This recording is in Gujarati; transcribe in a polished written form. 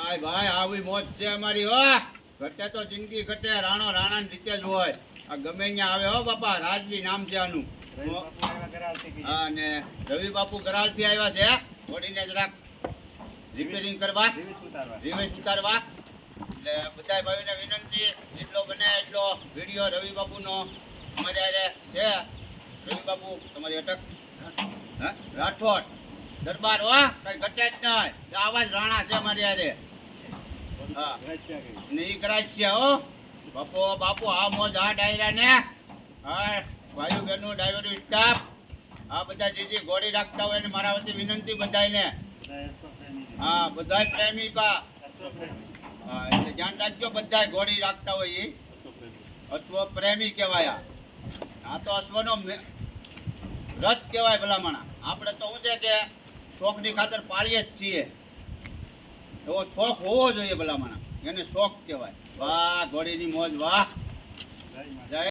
ભાઈ ભાઈ આવી મોજ છે અમારી હો. ઘટે તો જિંદગી ઘટે, રાણો રાણાની રીતે જ હોય. આ ગમે ત્યાં આવે હો બાપા, રાજવી નામ છે આનું. હા, ને રવિ બાપુ ગરાલ થી આવ્યા છે ઘોડીને જરાક રિપેરિંગ કરવા, રિવેશ ઉતારવા. એટલે બધા ભાઈઓને વિનંતી, એટલો બને એટલો વિડીયો રવિ બાપુનો અમારે હારે છે. રવિ બાપુ તમારી અટક રાઠોડ દરબાર હો, કઈ ઘટે જ નહીં. આવા જ રાણા છે અમારી હારે. હા, ને ઈ કરાજ છે હો બાપુ. બાપુ આ મોજ, આ ડાયરા ને હા ભાઈઓ બહેનો ડાયરો સ્ટાફ, આ બધા જે ઘોડી રાખતા હોય ને મારા વતી વિનંતી બધાને. હા, બધા પ્રેમિકા. હા, એટલે ધ્યાન રાખજો, બધા ઘોડી રાખતા હોય એ અશ્વ પ્રેમી કહેવાય. આ તો અશ્વનો રથ કહેવાય ભલામણા. આપણે તો શું છે કે શોખની ખાતર પાળીએ જ છીએ. એવો શોખ હોવો જોઈએ ભલામણા, એને શોખ કહેવાય. વાહ ઘોડીની મોજ, વાહ. જય